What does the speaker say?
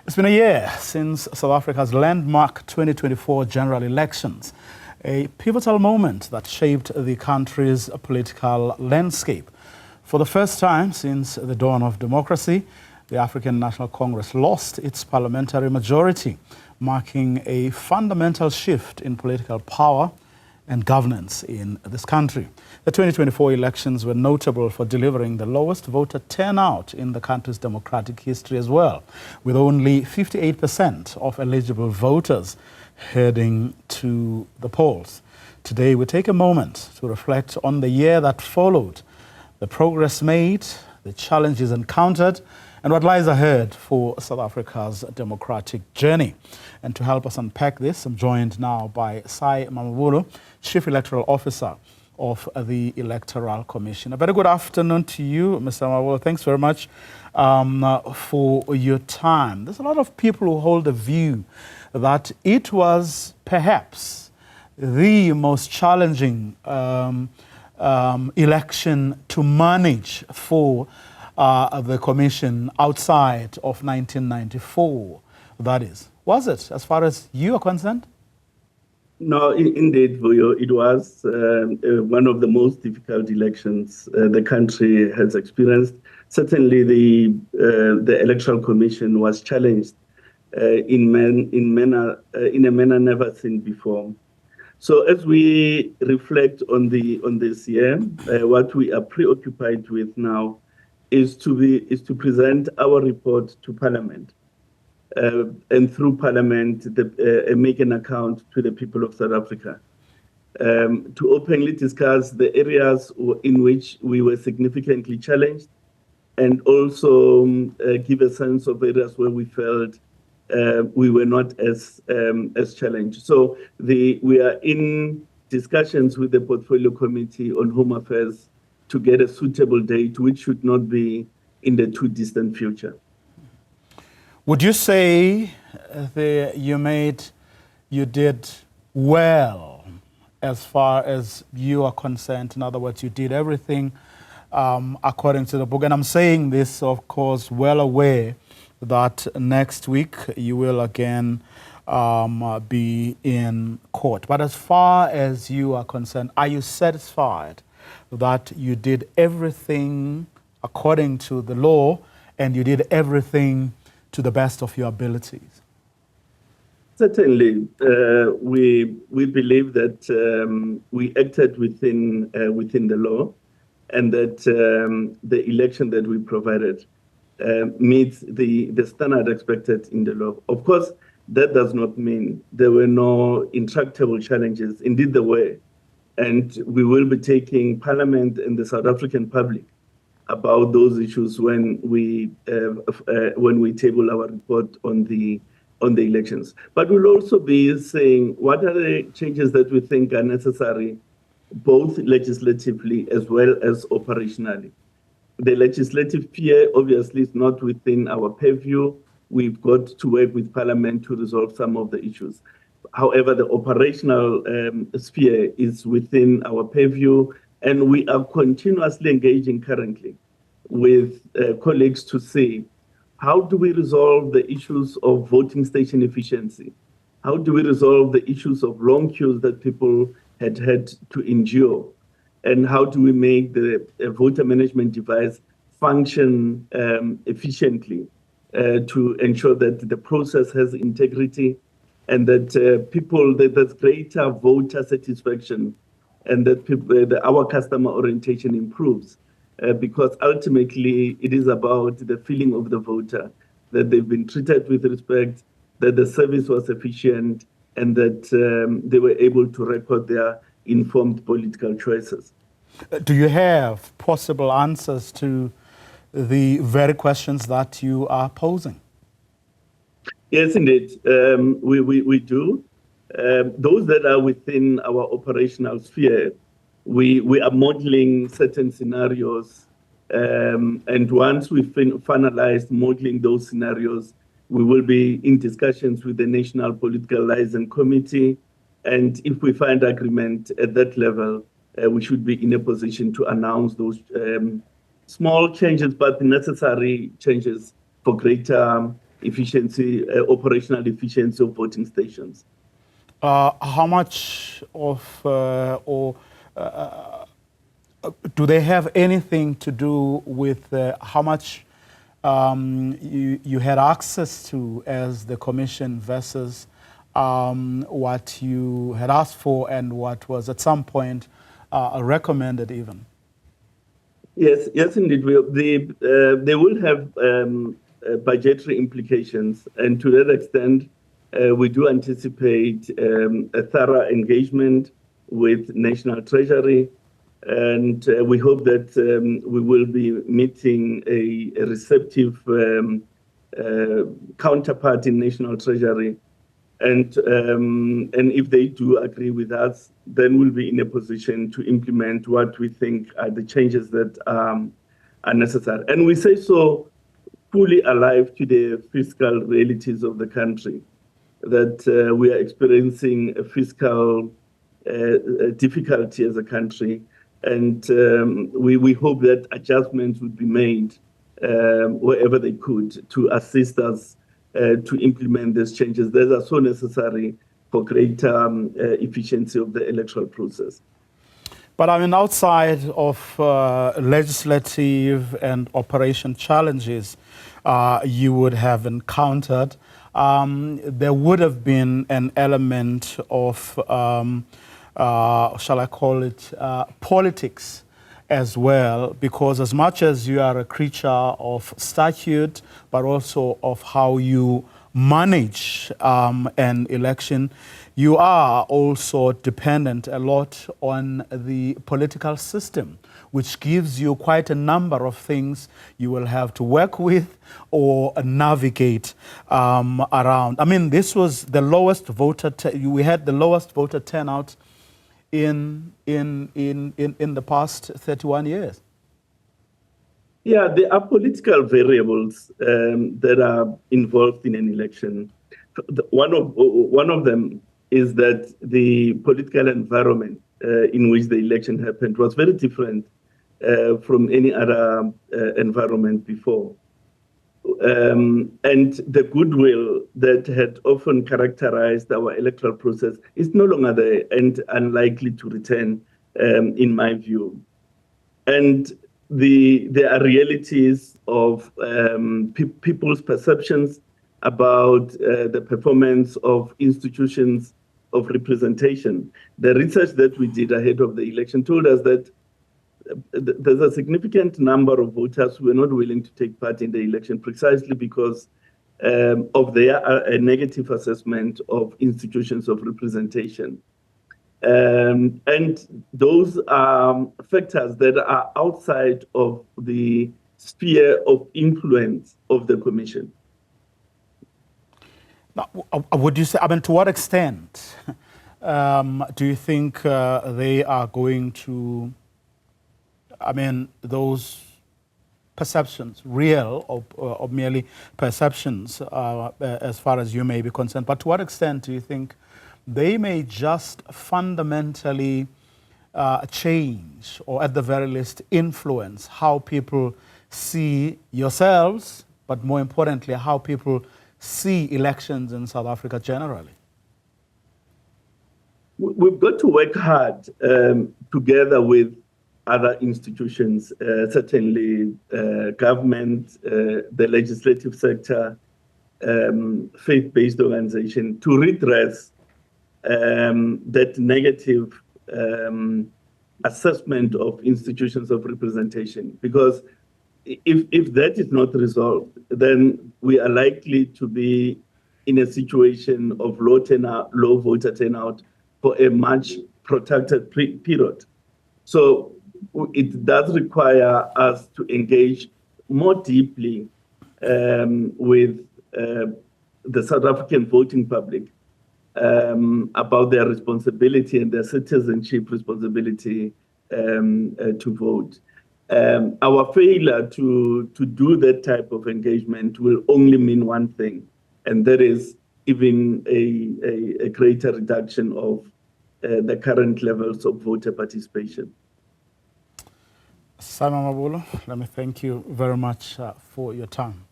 It's been a year since South Africa's landmark 2024 general elections, a pivotal moment that shaped the country's political landscape. For the first time since the dawn of democracy, the African National Congress lost its parliamentary majority, marking a fundamental shift in political power and governance in this country. The 2024 elections were notable for delivering the lowest voter turnout in the country's democratic history as well, with only 58% of eligible voters heading to the polls. Today, we take a moment to reflect on the year that followed, the progress made, the challenges encountered, and what lies ahead for South Africa's democratic journey. And to help us unpack this, I'm joined now by Sy Mamabolo, Chief Electoral Officer of the Electoral Commission. A very good afternoon to you, Mr. Mamabolo. Thanks very much for your time. There's a lot of people who hold the view that it was perhaps the most challenging election to manage for the Commission outside of 1994, that is. Was it, as far as you are concerned? No, indeed, Vuyo, it was one of the most difficult elections the country has experienced. Certainly, the Electoral Commission was challenged in a manner never seen before. So, as we reflect on this year, what we are preoccupied with now is to present our report to Parliament. And through Parliament, make an account to the people of South Africa, to openly discuss the areas in which we were significantly challenged, and also give a sense of areas where we felt we were not as challenged. So we are in discussions with the Portfolio Committee on Home Affairs to get a suitable date, which should not be in the too distant future. Would you say you did well as far as you are concerned? In other words, you did everything according to the book. And I'm saying this, of course, well aware that next week you will again be in court. But as far as you are concerned, are you satisfied that you did everything according to the law and you did everything to the best of your abilities? Certainly, we believe that we acted within the law, and that the election that we provided meets the standard expected in the law. Of course, that does not mean there were no intractable challenges. Indeed, there were, and we will be taking Parliament and the South African public about those issues when we table our report on the elections. But we'll also be saying what are the changes that we think are necessary, both legislatively as well as operationally. The legislative sphere obviously is not within our purview. We've got to work with Parliament to resolve some of the issues. However, the operational sphere is within our purview, and we are continuously engaging currently with colleagues to see how do we resolve the issues of voting station efficiency? How do we resolve the issues of long queues that people had to endure? And how do we make the voter management device function efficiently to ensure that the process has integrity and that there's greater voter satisfaction, and that our customer orientation improves, because ultimately it is about the feeling of the voter, that they've been treated with respect, that the service was efficient, and that they were able to record their informed political choices. Do you have possible answers to the very questions that you are posing? Yes, indeed. We do. Those that are within our operational sphere, we are modeling certain scenarios. And once we've finalized modeling those scenarios, we will be in discussions with the National Political Liaison Committee. And if we find agreement at that level, we should be in a position to announce those small changes, but necessary changes for greater efficiency, operational efficiency of voting stations. How much of, do they have anything to do with how much you had access to as the commission versus what you had asked for and what was at some point recommended even? Yes, indeed. They will have budgetary implications, and to that extent, we do anticipate a thorough engagement with National Treasury, and we hope that we will be meeting a receptive counterpart in National Treasury. And if they do agree with us, then we'll be in a position to implement what we think are the changes that are necessary. And we say so fully alive to the fiscal realities of the country, that we are experiencing a fiscal difficulty as a country. And we hope that adjustments would be made wherever they could to assist us to implement these changes that are so necessary for greater efficiency of the electoral process. But I mean, outside of legislative and operation challenges you would have encountered, there would have been an element of, shall I call it, politics as well, because as much as you are a creature of statute, but also of how you manage an election, you are also dependent a lot on the political system, which gives you quite a number of things you will have to work with or navigate around. I mean, this was the lowest voter, we had the lowest voter turnout in the past 31 years. Yeah, there are political variables that are involved in an election. One of them is that the political environment in which the election happened was very different from any other environment before. And the goodwill that had often characterized our electoral process is no longer there and unlikely to return, in my view. And there are realities of people's perceptions about the performance of institutions of representation. The research that we did ahead of the election told us that there's a significant number of voters who are not willing to take part in the election precisely because of their negative assessment of institutions of representation. And those are factors that are outside of the sphere of influence of the Commission. Now, would you say, I mean, to what extent do you think they are going to, I mean, those perceptions, real or merely perceptions, as far as you may be concerned, but to what extent do you think they may just fundamentally change, or at the very least influence, how people see yourselves, but more importantly, how people see elections in South Africa generally? We've got to work hard together with other institutions, certainly government, the legislative sector, faith-based organization, to redress that negative assessment of institutions of representation. Because if that is not resolved, then we are likely to be in a situation of low voter turnout for a much protracted period. So it does require us to engage more deeply with the South African voting public about their responsibility and their citizenship responsibility to vote. Our failure to do that type of engagement will only mean one thing, and that is even a greater reduction of the current levels of voter participation. Sy Mamabolo, let me thank you very much for your time.